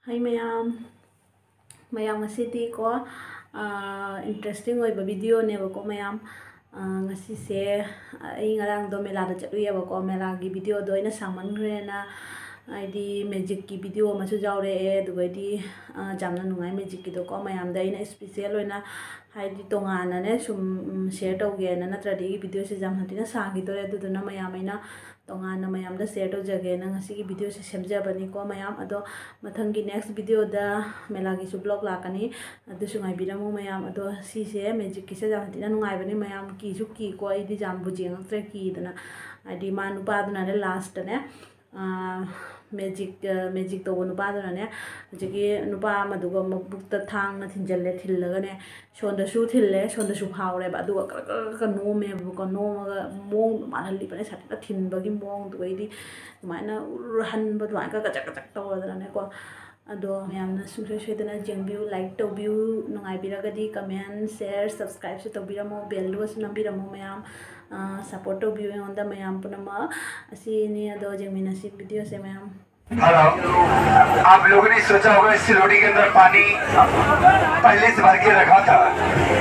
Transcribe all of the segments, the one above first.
Hai mayam, mayam ngasidi ko interesting oiba video ne ba ko mayam ngasi se ai ngarang do mela da chatlu ya ba ko mela gi video do ina saman gre na ID magic ki video ma chu jaw re du di jamna nungai magic ki do ko mayam da ina special oina haidi tongana ne sum share to ge na natradi video se jam hatina sa gi do re du na mayam ina tongana mayam da share to jage na ngasi ki video se semja bani ko mayam ado mathang gi next video da mela gi su blog la kani adu su ngai biramu mayam ado si se magic ki se jam hatina nungai bani mayam ki su ki ko ai di jam bu jeng tre ki dana adi manu pa dana ne last ne magic to nupa do ne jigi nupa madugo mabukta thang na thinjalle thillaga ne shonda shu thille shonda shu phawre ba duga ka no me bu ko no ga mong manali bane satta thinba gi mong du di mana han ba du ka chak to da ne ko ado yamna sungse shedana jengbiu like to view nungai biraga di comment share subscribe se to biramo bell do se nambiramo mayam support to view on the mayam punama asi ni ado jengmina si video se mayam। Hello, आप लोगों ने सोचा होगा इस सिलोटी के अंदर पानी पहले से भर के रखा था।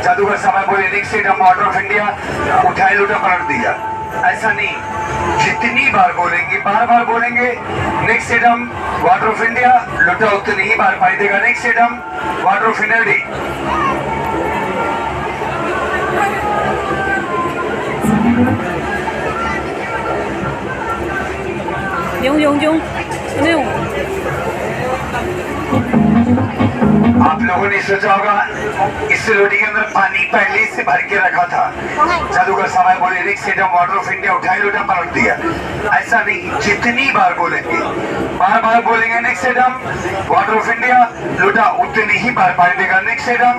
जादूगर समय बोले next stadium water of India उठाए लूटा पलट दिया। ऐसा नहीं, जितनी बार बोलेंगे बार बोलेंगे next stadium water of India लूटा उतनी ही बार पाई देगा। Next stadium water of India D आप लोगों ने सोचा होगा इस सिलोटी के अंदर पानी पहले से भर के रखा था। जादूगर समय बोले next stadium water of India उठाए लूटा पलट दिया। ऐसा नहीं, जितनी बार बोलेंगे बार बोलेंगे next stadium water of India लूटा उतनी ही बार पाई देगा। Next stadium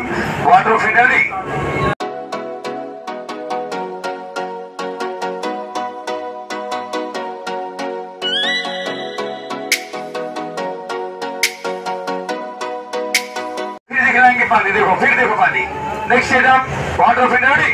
water of India D पानी देखो, फिर देखो पानी। Next stadium water of India D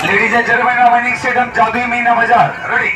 ladies and gentleman, winning stadium जादुई मीना बाजार रेडी।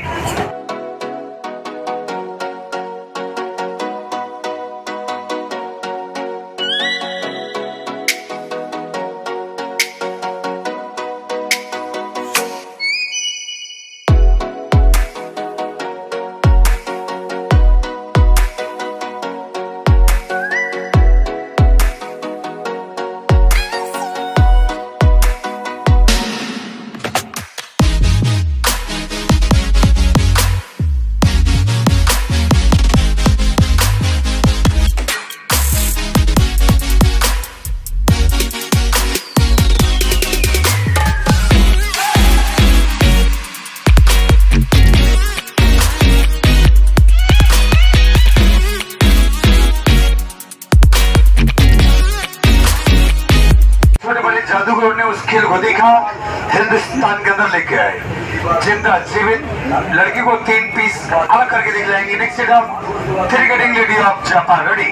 जादूगर ने उस खेल को देखा, हिंदुस्तान के अंदर लेके आए। जिंदा जीवित लड़की को 3 पीस अलग करके दिखलाएंगे। Next stadium cricketing lady of Japan ready.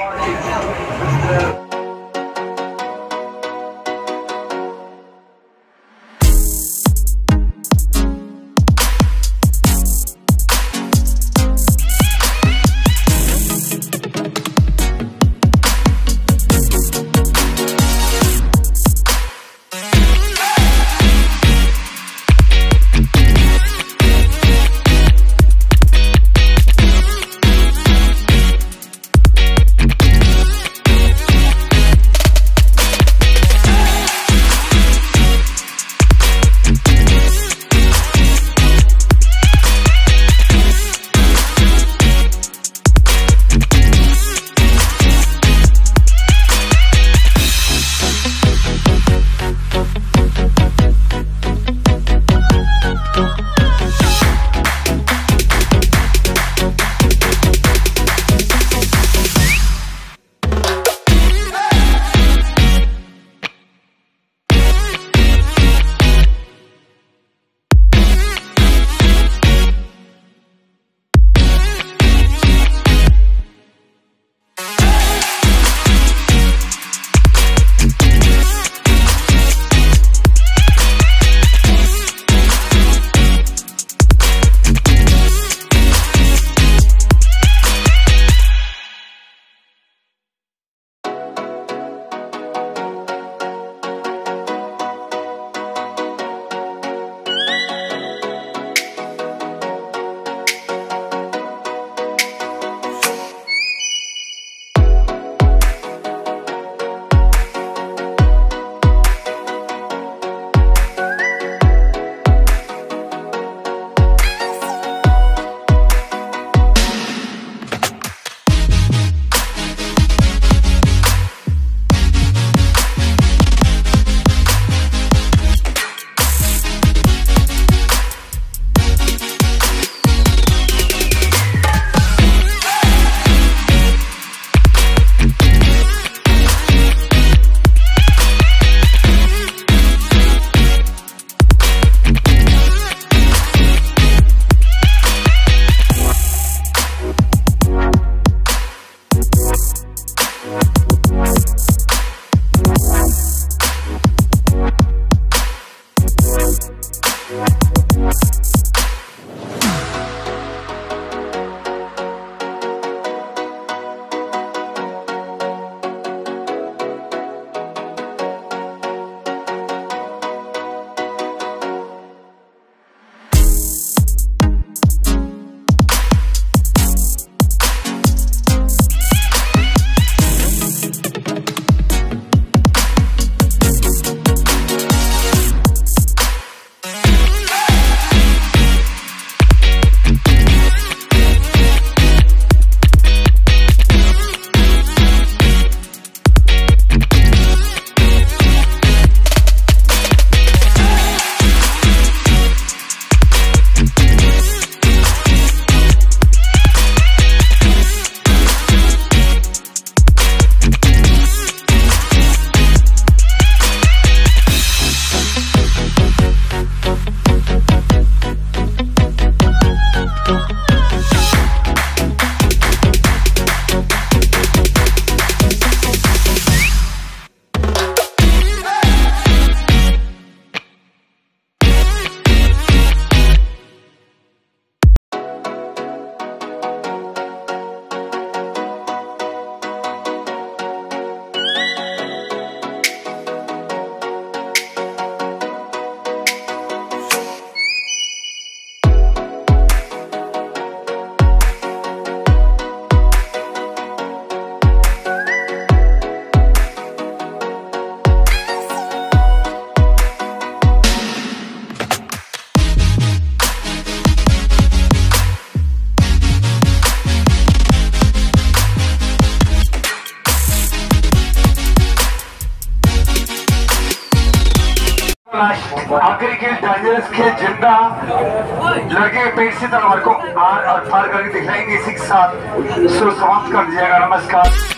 आखिरी खेल डेंजरस खेल जिंदा लड़के पेट से तलवार को आर और पार करके दिखलाएंगे इसी के साथ समाप्त कर दिया जाएगा। नमस्कार।